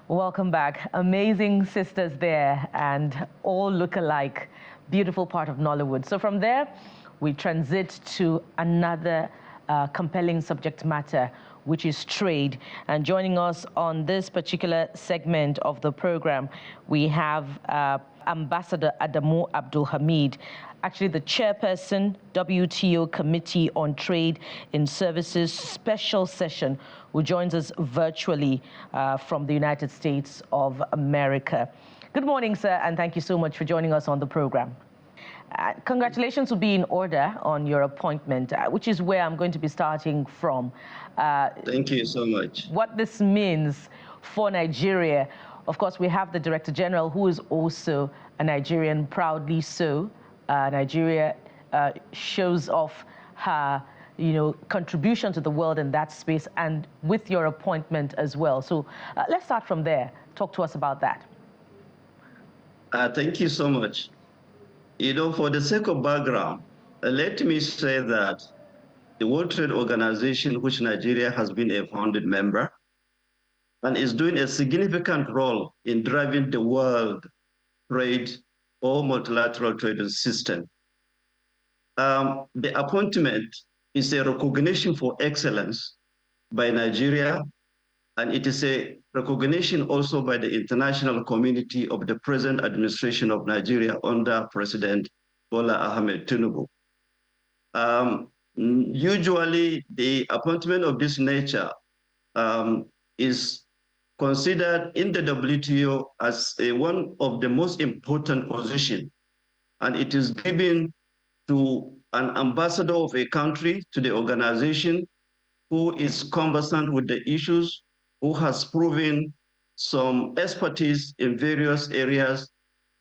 Welcome back. Amazing sisters there and all look alike. Beautiful part of Nollywood. So from there, we transit to another compelling subject matter, which is trade. And joining us on this particular segment of the program, we have Ambassador Adamu Abdulhamid, actually the chairperson, WTO Committee on Trade in Services Special Session, who joins us virtually from the United States of America. Good morning, sir, and thank you so much for joining us on the program. Congratulations will be in order on your appointment, which is where I'm going to be starting from. Thank you so much. What this means for Nigeria. Of course, we have the Director General, who is also a Nigerian, proudly so. Nigeria shows off her, contribution to the world in that space, and with your appointment as well. So let's start from there. Talk to us about that. Thank you so much. For the sake of background, let me say that the World Trade Organization, which Nigeria has been a founded member, and is doing a significant role in driving the world trade or multilateral trading system. The appointment is a recognition for excellence by Nigeria, and it is a recognition also by the international community of the present administration of Nigeria under President Bola Ahmed Tinubu. Usually, the appointment of this nature is considered in the WTO as one of the most important positions, and it is given to an ambassador of a country to the organization who is conversant with the issues, who has proven some expertise in various areas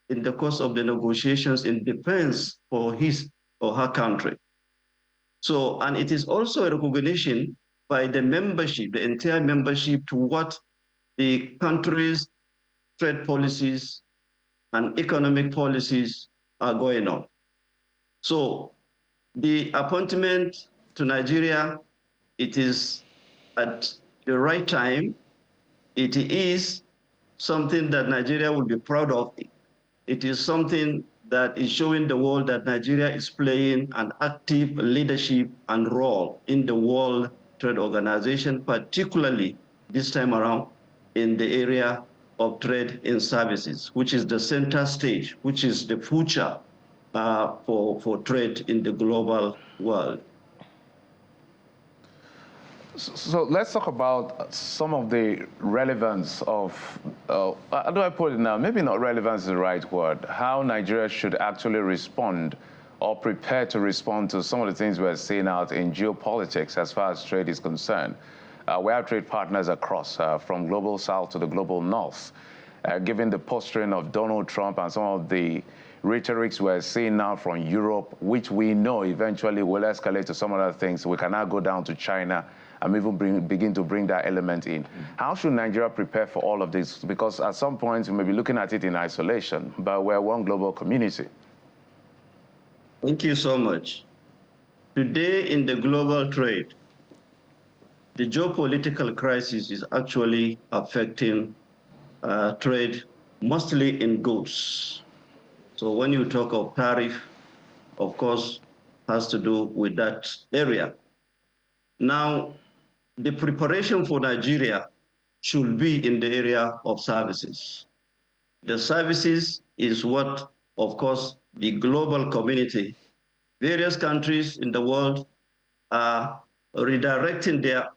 in the course of the negotiations in defense for his or her country. So, and it is also a recognition by the membership, the entire membership, to what the country's trade policies and economic policies are going on. So the appointment to Nigeria, it is at the right time. It is something that Nigeria will be proud of. It is something that is showing the world that Nigeria is playing an active leadership and role in the World Trade Organization, particularly this time around in the area of trade in services, which is the center stage, which is the future for trade in the global world. So let's talk about some of the relevance of, how do I put it now? Maybe not relevance is the right word. How Nigeria should actually respond or prepare to respond to some of the things we're seeing out in geopolitics as far as trade is concerned. We have trade partners across, from global south to the global north. Given the posturing of Donald Trump and some of the rhetorics we're seeing now from Europe, which we know eventually will escalate to some other things, we can now go down to China and even begin to bring that element in. How should Nigeria prepare for all of this? Because at some point, we may be looking at it in isolation, but we're one global community. Thank you so much. Today in the global trade, the geopolitical crisis is actually affecting trade, mostly in goods. So when you talk of tariff, of course, has to do with that area. Now, the preparation for Nigeria should be in the area of services. The services is what, of course, the global community, various countries in the world are redirecting their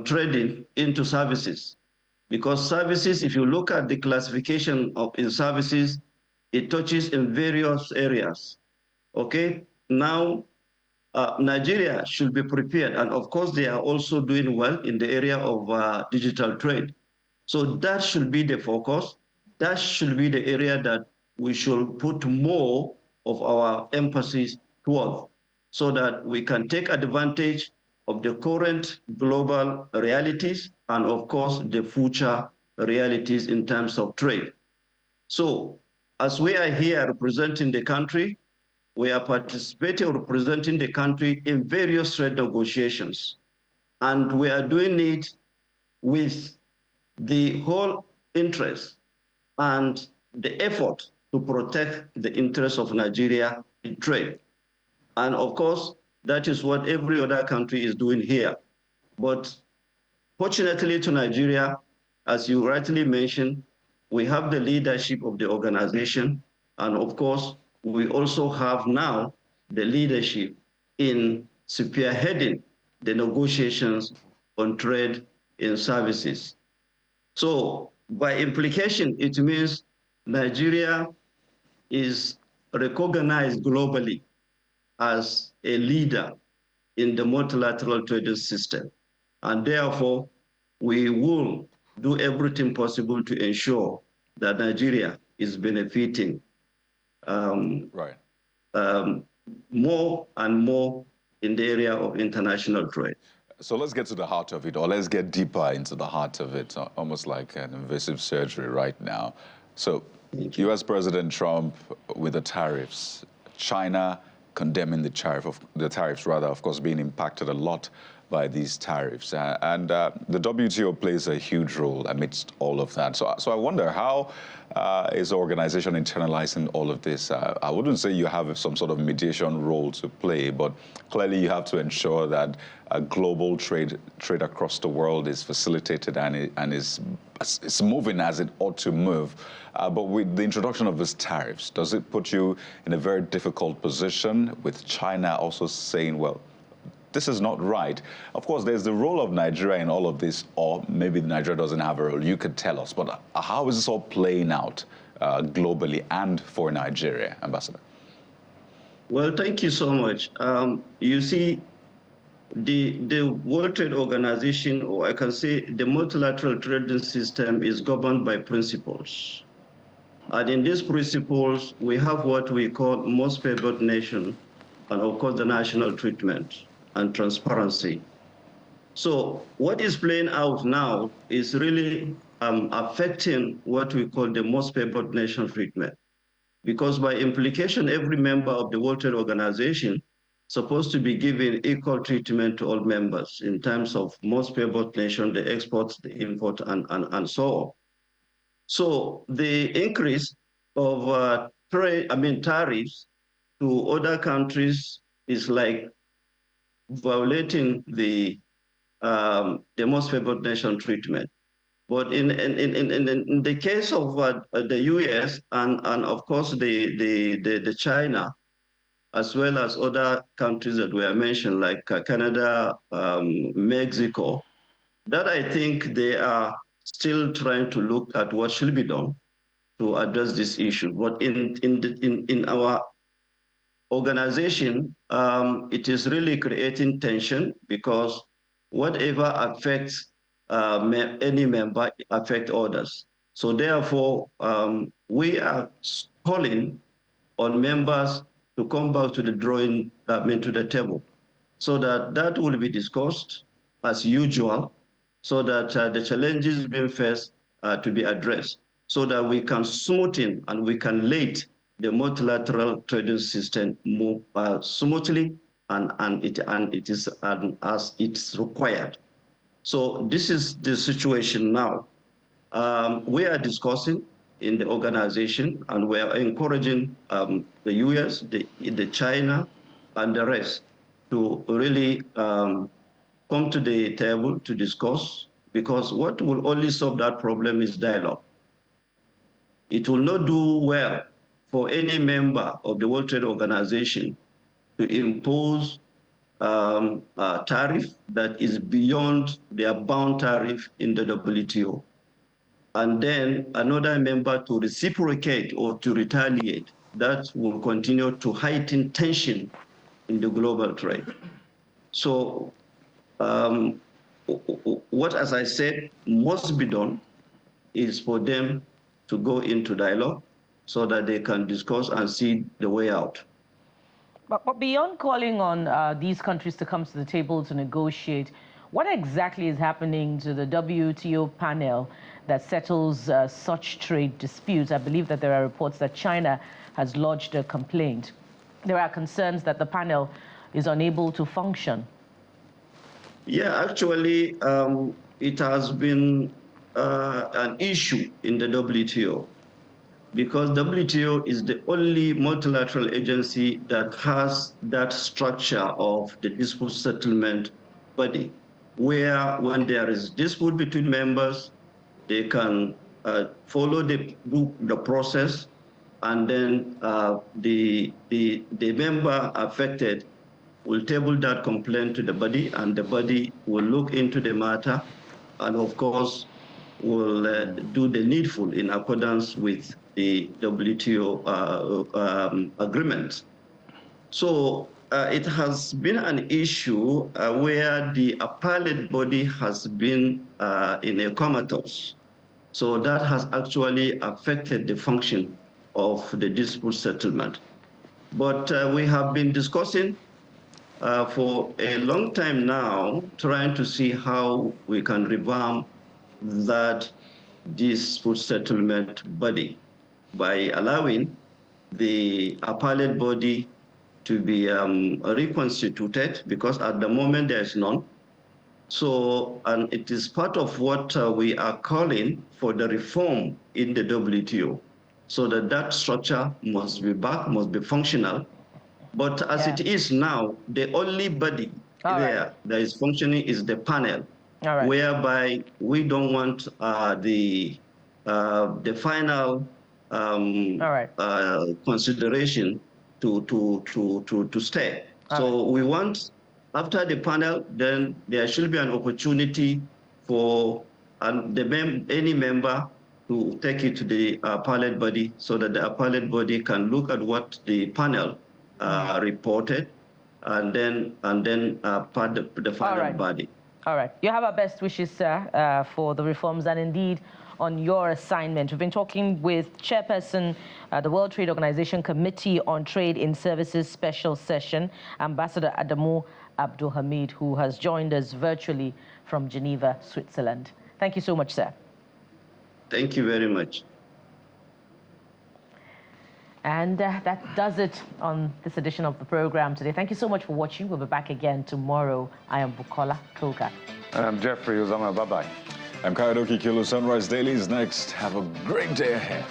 trading into services. Because services, if you look at the classification in services, it touches in various areas, okay? Now, Nigeria should be prepared, and of course they are also doing well in the area of digital trade. So that should be the focus. That should be the area that we should put more of our emphasis towards, so that we can take advantage of the current global realities and of course the future realities in terms of trade. So as we are here representing the country, we are participating or representing the country in various trade negotiations. And we are doing it with the whole interest and the effort to protect the interests of Nigeria in trade. And of course, that is what every other country is doing here. But fortunately to Nigeria, as you rightly mentioned, we have the leadership of the organization. And of course, we also have now the leadership in spearheading the negotiations on trade in services. So by implication, it means Nigeria is recognized globally as a leader in the multilateral trading system. And therefore, we will do everything possible to ensure that Nigeria is benefiting more and more in the area of international trade. So let's get to the heart of it, or let's get deeper into the heart of it, almost like an invasive surgery right now. So U.S. President Trump with the tariffs, China condemning the tariffs, of course, being impacted a lot by these tariffs. And the WTO plays a huge role amidst all of that. So I wonder, how is the organization internalizing all of this? I wouldn't say you have some sort of mediation role to play, but clearly you have to ensure that global trade across the world is facilitated and is moving as it ought to move. But with the introduction of these tariffs, does it put you in a very difficult position, with China also saying, well, this is not right? Of course, there's the role of Nigeria in all of this, or maybe Nigeria doesn't have a role. You could tell us, but how is this all playing out globally and for Nigeria, Ambassador? Well, thank you so much. You see, the World Trade Organization, or I can say the multilateral trading system, is governed by principles. And in these principles, we have what we call most favored nation, and of course the national treatment and transparency. So what is playing out now is really affecting what we call the most favored nation treatment. Because by implication, every member of the World Trade Organization is supposed to be given equal treatment to all members in terms of most favored nation, the exports, the import, and so on. So the increase of tariffs to other countries is like violating the most favored nation treatment. But in the case of the U.S. and of course the China, as well as other countries that were mentioned, like Canada, Mexico, that I think they are still trying to look at what should be done to address this issue. But in our organization, it is really creating tension, because whatever affects any member affects others. So therefore, we are calling on members to come back to the to the table, so that will be discussed as usual, so that the challenges being faced to be addressed, so that we can smoothen and we can let the multilateral trading system move smoothly and it is as it's required. So this is the situation now. We are discussing in the organization, and we are encouraging the US, the China, and the rest to really come to the table to discuss, because what will only solve that problem is dialogue. It will not do well for any member of the World Trade Organization to impose a tariff that is beyond their bound tariff in the WTO, and then another member to reciprocate or to retaliate. That will continue to heighten tension in the global trade. So what, as I said, must be done is for them to go into dialogue so that they can discuss and see the way out. But beyond calling on these countries to come to the table to negotiate, what exactly is happening to the WTO panel that settles such trade disputes? I believe that there are reports that China has lodged a complaint. There are concerns that the panel is unable to function. Yeah, actually, it has been an issue in the WTO, because WTO is the only multilateral agency that has that structure of the dispute settlement body, where when there is dispute between members, they can follow the process, and then the member affected will table that complaint to the body, and the body will look into the matter, and of course will do the needful in accordance with the WTO agreement. So it has been an issue where the appellate body has been in a comatose. So that has actually affected the function of the dispute settlement. But we have been discussing for a long time now, trying to see how we can revamp that dispute settlement body by allowing the appellate body to be reconstituted, because at the moment there is none. So, and it is part of what we are calling for the reform in the WTO, so that that structure must be back, must be functional. But as it is now, the only body that is functioning is the panel, whereby we don't want the final consideration to stay. So we want, after the panel, then there should be an opportunity for any member to take it to the appellate body, so that the appellate body can look at what the panel reported, and then part the final body. All right. You have our best wishes, sir, for the reforms, and indeed on your assignment. We've been talking with Chairperson, the World Trade Organization Committee on Trade in Services Special Session, Ambassador Adamu Abdulhamid, who has joined us virtually from Geneva, Switzerland. Thank you so much, sir. Thank you very much. And that does it on this edition of the program today. Thank you so much for watching. We'll be back again tomorrow. I am Bukola Koga. And I'm Jeffrey Uzama. Bye-bye. I'm Kayadoki Kilo. Sunrise Daily is next. Have a great day ahead.